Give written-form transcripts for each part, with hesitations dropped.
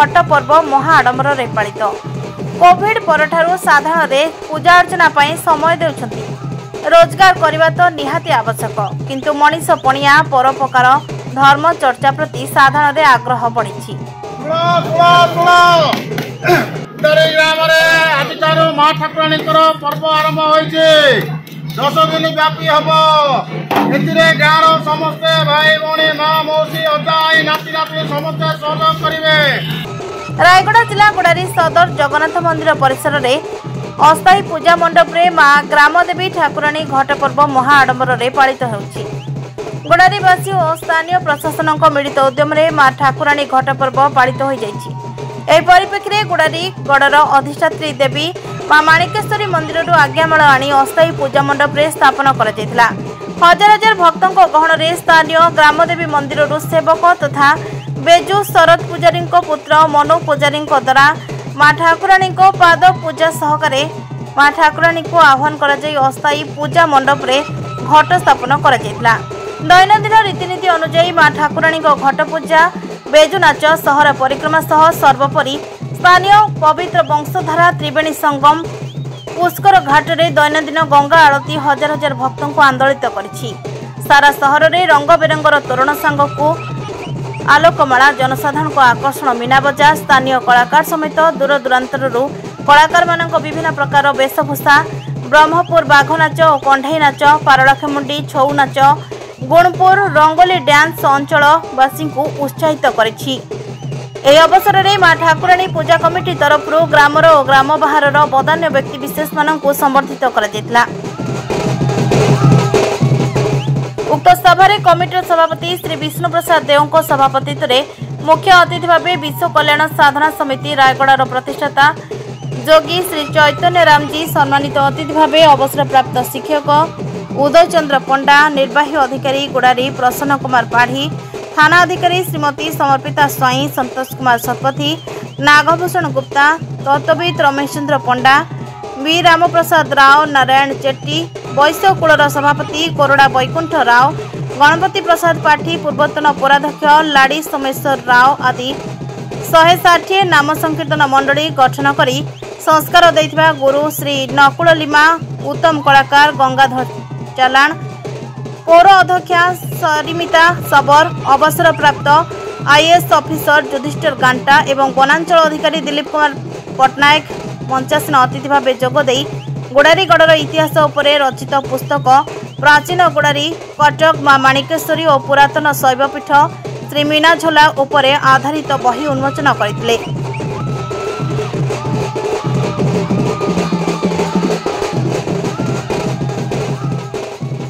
घट पर्व महा आडंबर रे पालित। कोविड परठारु साधारण पूजा अर्चना पई समय देउछंती। रोजगार करबा तो निहाती आवश्यक, किंतु मनीष पणिया परोपकार धर्म चर्चा प्रति साधारण आग्रह बढ़ी। माँ ठाकुराणी पर्व आरंभ हो 10 दिन व्यापी हम गाँव समस्ते भाई भौणी माँ मौसी अजा नाती नाती समस्ते सहयोग करेंगे। रायगड़ा जिला गुड़ारी सदर जगन्नाथ मंदिर परिसर में अस्थायी पूजा मंडप रे माँ ग्रामदेवी ठाकुराणी घट पर्व महा आडंबर रे पालित होउछि। गुड़ारीवासी और स्थानीय प्रशासन मिलित उद्यम रे माँ ठाकुराणी घट पर्व पालित हो जाइछि। एही परिप्रेक्षी में गुड़ारी गड़र अधिष्ठात्री देवी माँ माणिकेश्वरी मंदिर आज्ञामाल आनी अस्थायी पूजा मंडप रे स्थापन करा जायतिला। हजार हजार भक्तों गहन में स्थानीय ग्रामदेवी मंदिर सेवक तथा बेजू शरद पूजारी पुत्र मनु पूजारी द्वारा माँ ठाकुराणी पाद पूजा सहकारे माँ ठाकुराणी को आह्वान कर अस्थायी पूजा मंडप रे घट स्थापन करा जायतिला। दैनंदिन रीतिनीति अनुଯାयी माँ ठाकुराणी घट पूजा बेजू नाच सहर परिक्रमा सह सर्वोपरि स्थानीय पवित्र वंशधारा त्रिवेणी संगम पुष्कर घाट रे दैनंदिन गंगा आरती हजार हजार भक्तों को आंदोलित करिछि। सारा सहर रे रंग बेरंगर तोरण सांगकू आलोकमाला जनसाधारण को आकर्षण मीना बजार स्थानीय कलाकार समेत दूर दूरांतरु कलाकार मानक विभिन्न प्रकार वेशभूषा ब्रह्मपुर बाघ नाच और कंढाई नाच पारलाखेमुंडी छौ नाच गुणपुर रंगोली डांस अंचलवासी को उत्साहित करिछि। एही अवसर में माँ ठाकुराणी पूजा कमिटी तरफ ग्रामर और ग्राम बाहर बदान्य व्यक्ति विशेष मानक संबर्धित करा जायतिला। उक्त सभारे कमिटीर सभापति श्री विष्णु प्रसाद देव सभापतित्व में मुख्य अतिथि भाव विश्व कल्याण साधना समिति रायगड़ार प्रतिष्ठाता जोगी श्री चैतन्य रामजी सम्मानित अतिथि भाव अवसर प्राप्त शिक्षक उदय चंद्र पंडा निर्वाही अधिकारी गुड़ारी प्रसन्न कुमार पाढ़ी थाना अधिकारी श्रीमती समर्पिता स्वाई संतोष कुमार शतपथी नागभूषण गुप्ता तत्वविद रमेश चंद्र पंडा वी रामप्रसाद राव नारायण चेट्टी वैश्यकूलर सभापति कोरड़ा वैकुंठ राव गणपति प्रसाद पाठी पूर्वतन पौराध्यक्ष लाड़ी सोमेश्वर राव आदि 160 नाम संकीर्तन मंडली गठन करी संस्कार देथिबा गुरु श्री नकुल लिमा उत्तम कलाकार गंगाधर चालाण पौर अध्यक्षा सरिमिता सबर अवसर प्राप्त आईएएस ऑफिसर युधिष्ठिर गांटा एवं वनांचल अधिकारी दिलीप कुमार पट्टनायक मंचासीन अतिथि भाव जोगदे गुड़ारी गड़र इतिहास उपरे रचित पुस्तक प्राचीन गुड़ारी कटक माँ माणिकेश्वरी और पुरातन शैवपीठ श्री मीनाझोला उपरे आधारित बही उन्मोचन करथिले।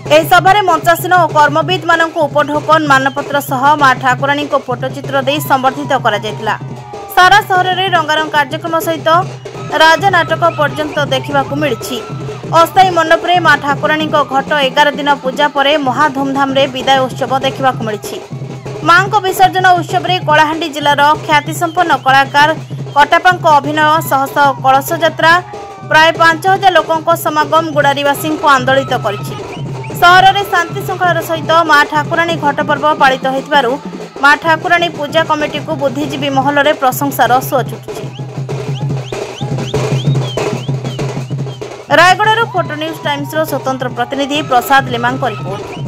एही सभारे मंचासीन और कर्मविद मानक उपढोकन मानपत्र सह माँ ठाकुराणी को फोटोचित्र दे संबर्धित करा जायतिला। सारा सहर में रंगारंग कार्यक्रम सहित राजनाटक पर्यंत देखा मिली। अस्थायी मंडप रे माँ ठाकुराणी घट 11 दिन पूजा पर महा धूमधाम रे विदाय उत्सव देखा मिली। माँ विसर्जन उत्सव में कलाहांडी जिलार ख्यातिसंपन्न कलाकार कटापा अभिनय सह सह कलश यात्रा प्राय 5000 लोकों समागम गुड़ारीवासी को आंदोलित करिछि। सहर में शांति श्रृंखलार सहित माँ ठाकुराणी घट पर्व पालित होइतिबारु माँ ठाकुराणी पूजा कमिटी को बुद्धिजीवी महल में प्रशंसार सुଅ छुटुछि। रायगड़ारू फोटो न्यूज टाइम्स स्वतंत्र प्रतिनिधि प्रसाद लिमांक रिपोर्ट।